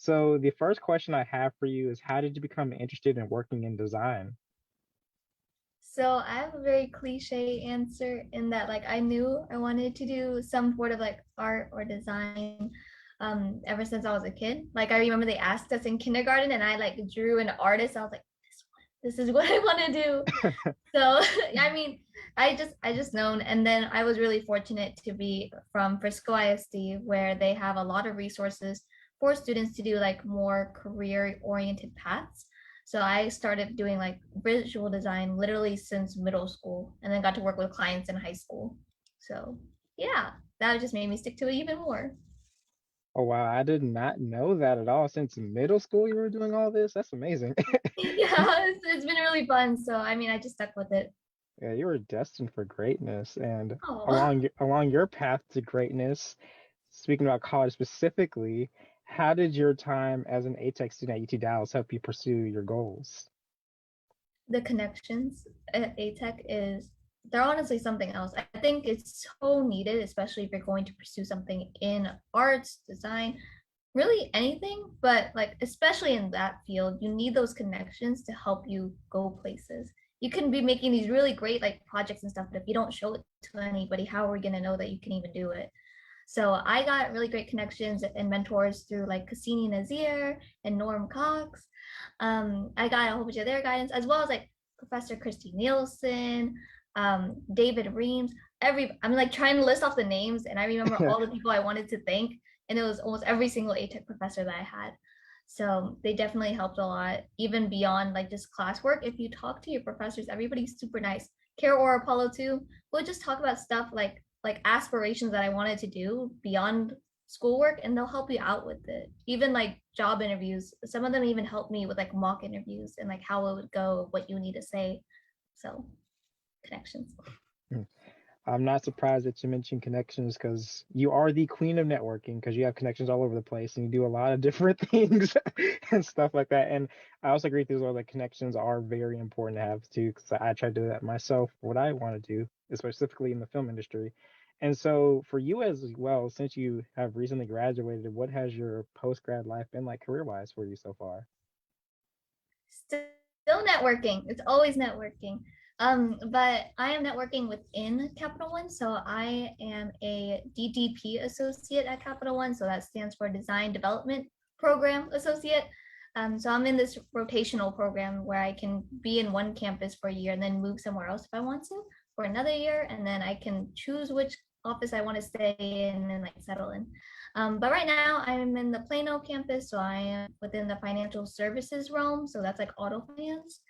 So the first question I have for you is how did you become interested in working in design? So I have a very cliche answer in that like I knew I wanted to do some sort of like art or design ever since I was a kid. Like I remember they asked us in kindergarten and I like drew an artist. I was like, this is what I want to do. So I mean, I just known, and then I was really fortunate to be from Frisco ISD where they have a lot of resources for students to do like more career oriented paths. So I started doing like visual design literally since middle school and then got to work with clients in high school. So yeah, that just made me stick to it even more. Oh wow, I did not know that at all. Since middle school you were doing all this? That's amazing. Yeah, it's been really fun. So I mean, I just stuck with it. Yeah, you were destined for greatness. And Oh. along your path to greatness, speaking about college specifically, how did your time as an ATEC student at UT Dallas help you pursue your goals? The connections at ATEC is they're honestly something else. I think it's so needed, especially if you're going to pursue something in arts, design, really anything, but like especially in that field, you need those connections to help you go places. You can be making these really great like projects and stuff, but if you don't show it to anybody, how are we going to know that you can even do it? So I got really great connections and mentors through like Cassini Nazir and Norm Cox. I got a whole bunch of their guidance, as well as like Professor Christy Nielsen, David Reams. I'm like trying to list off the names, and I remember all the people I wanted to thank, and it was almost every single ATEC professor that I had. So they definitely helped a lot, even beyond like just classwork. If you talk to your professors, everybody's super nice. Care or Apollo too. We'll just talk about stuff like aspirations that I wanted to do beyond schoolwork, and they'll help you out with it. Even like job interviews, some of them even help me with like mock interviews and like how it would go, what you need to say. So connections. I'm not surprised that you mentioned connections because you are the queen of networking because you have connections all over the place and you do a lot of different things and stuff like that. And I also agree with you as well that connections are very important to have too because I try to do that myself, what I want to do, specifically in the film industry. And so for you as well, since you have recently graduated, what has your post-grad life been like career-wise for you so far? Still networking. It's always networking. But I am networking within Capital One. So I am a DDP associate at Capital One. So that stands for Design Development Program Associate. So I'm in this rotational program where I can be in one campus for a year and then move somewhere else if I want to for another year. And then I can choose which office I want to stay in and like settle in. But right now I'm in the Plano campus, so I am within the financial services realm. So that's like auto finance.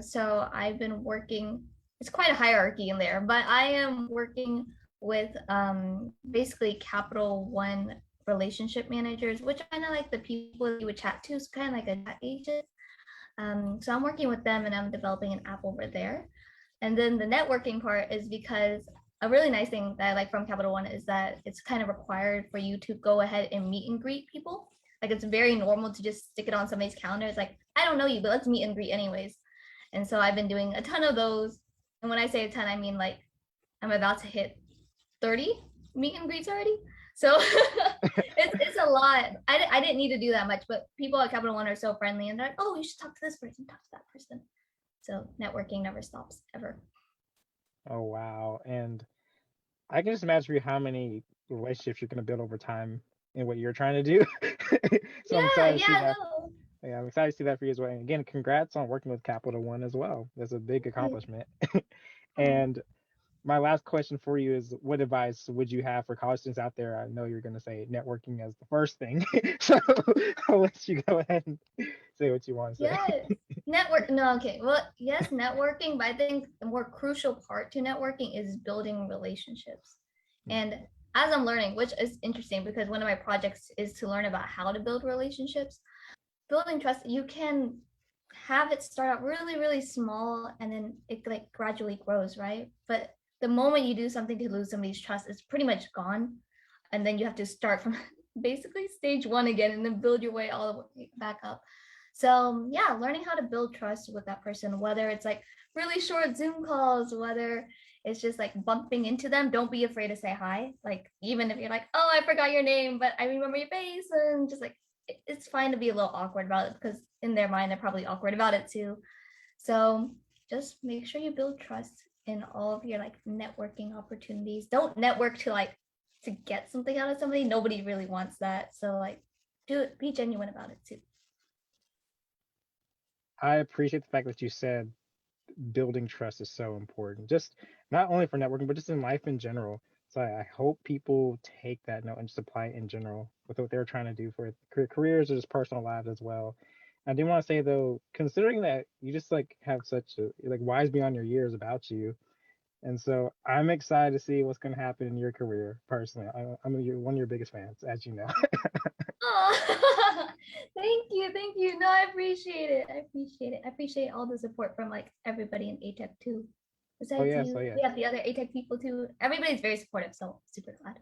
So I've been working, it's quite a hierarchy in there, but I am working with basically Capital One relationship managers, which are kind of like the people you would chat to, it's kind of like a chat agent. So I'm working with them and I'm developing an app over there. And then the networking part is because a really nice thing that I like from Capital One is that it's kind of required for you to go ahead and meet and greet people. Like it's very normal to just stick it on somebody's calendar. It's like, I don't know you, but let's meet and greet anyways. And so I've been doing a ton of those. And when I say a ton, I mean like I'm about to hit 30 meet and greets already. So it's a lot. I didn't need to do that much, but people at Capital One are so friendly and they're like, oh, you should talk to this person, talk to that person. So networking never stops ever. Oh, wow. And I can just imagine for you how many relationships you're going to build over time in what you're trying to do. So I'm Yeah, excited to see yeah, that. no. Yeah, I'm excited to see that for you as well. And again, congrats on working with Capital One as well. That's a big accomplishment. Oh. And my last question for you is what advice would you have for college students out there? I know you're going to say networking as the first thing. So I'll let you go ahead and say what you want to say. Yes. Network. No, okay. Well, yes, networking, but I think the more crucial part to networking is building relationships. And as I'm learning, which is interesting because one of my projects is to learn about how to build relationships, building trust, you can have it start out really, really small and then it like gradually grows, right? But the moment you do something to lose somebody's trust, it's pretty much gone. And then you have to start from basically stage one again and then build your way all the way back up. So yeah, learning how to build trust with that person, whether it's like really short Zoom calls, whether it's just like bumping into them, don't be afraid to say hi. Like even if you're like, oh, I forgot your name, but I remember your face, and just like it's fine to be a little awkward about it because in their mind they're probably awkward about it too. So just make sure you build trust in all of your like networking opportunities. Don't network to like to get something out of somebody. Nobody really wants that. So like do it, be genuine about it too. I appreciate the fact that you said building trust is so important, just not only for networking, but just in life in general. So I hope people take that note and just apply it in general with what they're trying to do for careers or just personal lives as well. I do want to say though, considering that you just like have such a like wise beyond your years about you, and so I'm excited to see what's going to happen in your career personally. I'm one of your biggest fans, as you know. Oh, thank you. No, I appreciate it. I appreciate it. I appreciate all the support from like everybody in ATEC too. Oh Besides yes, oh you, we yes, have the other ATEC people too. Everybody's very supportive, so super glad.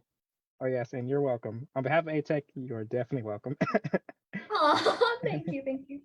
oh yes, and you're welcome. On behalf of ATEC, you are definitely welcome. Oh, thank you, thank you.